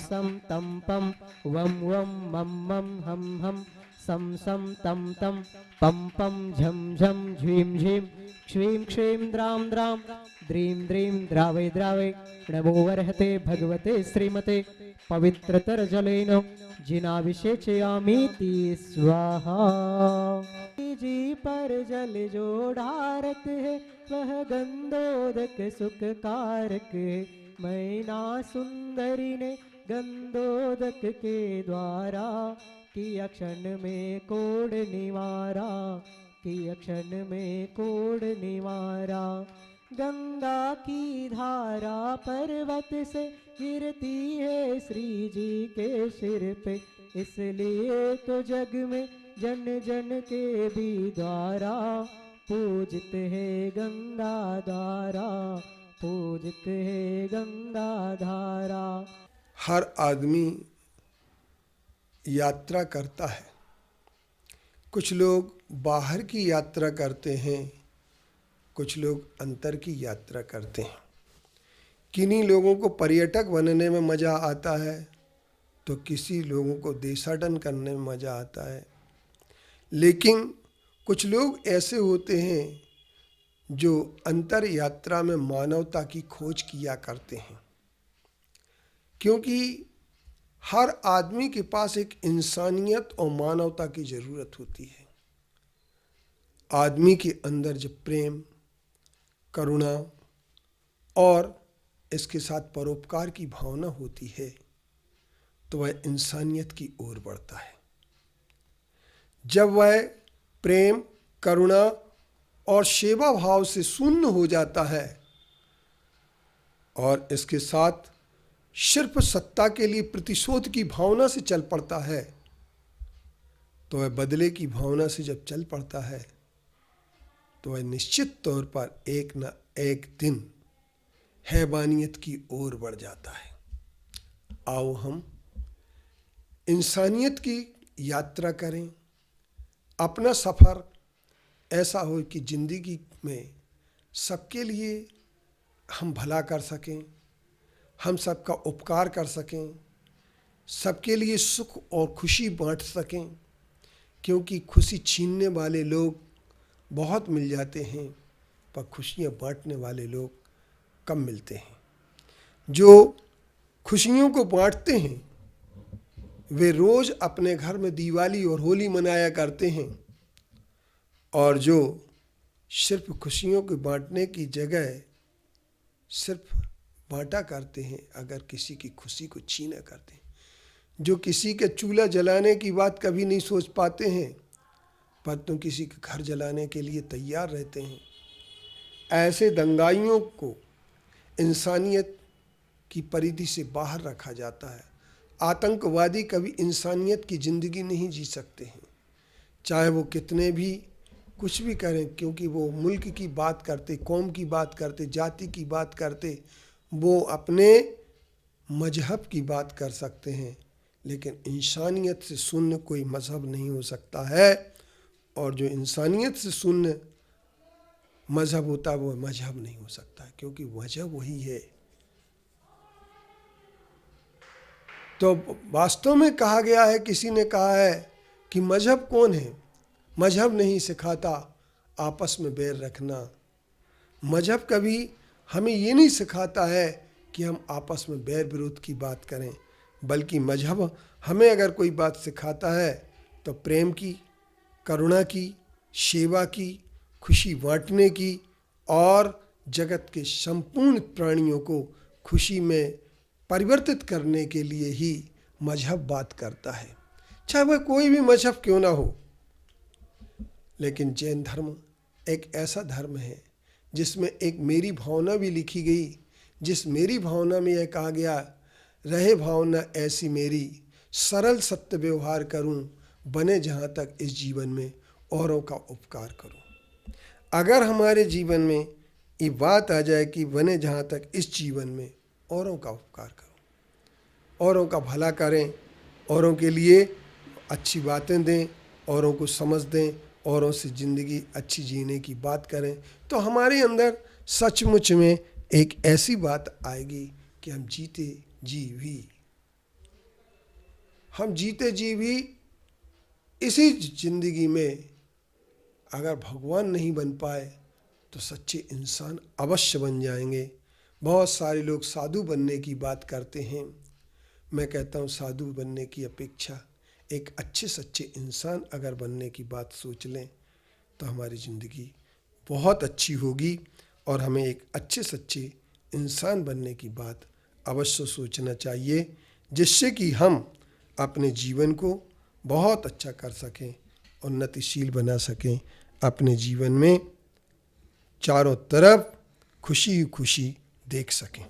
सम तम पम वम वम मम मम हम हम सम सम तम तम पम पम झम झम झीम झीम क्ष्वीं क्ष्वीं द्रां द्रां द्रीं द्रीं द्रावै द्रावै नमो वर्हते भगवते श्रीमते पवित्रतर जलेन जिनाभिषेचयामीति स्वाहा। जी पर जल जो ढारक है वह गंधोदक सुख कारक है। मैना सुंदरी ने गंधोदक के द्वारा किया क्षण में कोढ़ निवारा, किया क्षण में कोढ़ निवारा। गंगा की धारा पर्वत से गिरती है श्री जी के सिर पे, इसलिए तो जग में जन जन के भी द्वारा पूजित है गंगा धारा, पूजित है गंगा धारा। हर आदमी यात्रा करता है। कुछ लोग बाहर की यात्रा करते हैं, कुछ लोग अंतर की यात्रा करते हैं। किन्हीं लोगों को पर्यटक बनने में मज़ा आता है तो किसी लोगों को देशाटन करने में मज़ा आता है। लेकिन कुछ लोग ऐसे होते हैं जो अंतर यात्रा में मानवता की खोज किया करते हैं, क्योंकि हर आदमी के पास एक इंसानियत और मानवता की ज़रूरत होती है। आदमी के अंदर जब प्रेम, करुणा और इसके साथ परोपकार की भावना होती है तो वह इंसानियत की ओर बढ़ता है। जब वह प्रेम, करुणा और सेवा भाव से शून्य हो जाता है और इसके साथ सिर्फ सत्ता के लिए प्रतिशोध की भावना से चल पड़ता है, तो वह बदले की भावना से जब चल पड़ता है तो वह निश्चित तौर पर एक न एक दिन हैवानियत की ओर बढ़ जाता है। आओ हम इंसानियत की यात्रा करें। अपना सफ़र ऐसा हो कि ज़िंदगी में सबके लिए हम भला कर सकें, हम सबका उपकार कर सकें, सबके लिए सुख और खुशी बांट सकें, क्योंकि खुशी छीनने वाले लोग बहुत मिल जाते हैं पर खुशियाँ बांटने वाले लोग कम मिलते हैं। जो खुशियों को बांटते हैं वे रोज़ अपने घर में दिवाली और होली मनाया करते हैं, और जो सिर्फ खुशियों को बांटने की जगह सिर्फ बांटा करते हैं, अगर किसी की खुशी को छीना करते हैं, जो किसी के चूल्हा जलाने की बात कभी नहीं सोच पाते हैं पर तो किसी के घर जलाने के लिए तैयार रहते हैं, ऐसे दंगाइयों को इंसानियत की परिधि से बाहर रखा जाता है। आतंकवादी कभी इंसानियत की ज़िंदगी नहीं जी सकते हैं, चाहे वो कितने भी कुछ भी करें, क्योंकि वो मुल्क की बात करते, कौम की बात करते, जाति की बात करते, वो अपने मजहब की बात कर सकते हैं, लेकिन इंसानियत से शून्य कोई मजहब नहीं हो सकता है। और जो इंसानियत से शून्य मजहब होता है वो मजहब नहीं हो सकता है, क्योंकि मजहब वही है। तो वास्तव में कहा गया है, किसी ने कहा है कि मजहब कौन है? मजहब नहीं सिखाता आपस में बैर रखना। मजहब कभी हमें ये नहीं सिखाता है कि हम आपस में बैर विरोध की बात करें, बल्कि मजहब हमें अगर कोई बात सिखाता है तो प्रेम की, करुणा की, सेवा की, खुशी बांटने की और जगत के संपूर्ण प्राणियों को खुशी में परिवर्तित करने के लिए ही मजहब बात करता है, चाहे वह कोई भी मजहब क्यों ना हो। लेकिन जैन धर्म एक ऐसा धर्म है जिसमें एक मेरी भावना भी लिखी गई, जिस मेरी भावना में यह कहा गया, रहे भावना ऐसी मेरी, सरल सत्य व्यवहार करूं, बने जहाँ तक इस जीवन में औरों का उपकार करूं। अगर हमारे जीवन में ये बात आ जाए कि बने जहाँ तक इस जीवन में औरों का उपकार करूं, औरों का भला करें, औरों के लिए अच्छी बातें दें, औरों को समझ दें, औरों से ज़िंदगी अच्छी जीने की बात करें, तो हमारे अंदर सचमुच में एक ऐसी बात आएगी कि हम जीते जी भी हम जीते जी भी इसी जिंदगी में अगर भगवान नहीं बन पाए तो सच्चे इंसान अवश्य बन जाएंगे। बहुत सारे लोग साधु बनने की बात करते हैं। मैं कहता हूँ साधु बनने की अपेक्षा एक अच्छे सच्चे इंसान अगर बनने की बात सोच लें तो हमारी ज़िंदगी बहुत अच्छी होगी। और हमें एक अच्छे सच्चे इंसान बनने की बात अवश्य सोचना चाहिए, जिससे कि हम अपने जीवन को बहुत अच्छा कर सकें, उन्नतिशील बना सकें, अपने जीवन में चारों तरफ खुशी ही खुशी देख सकें।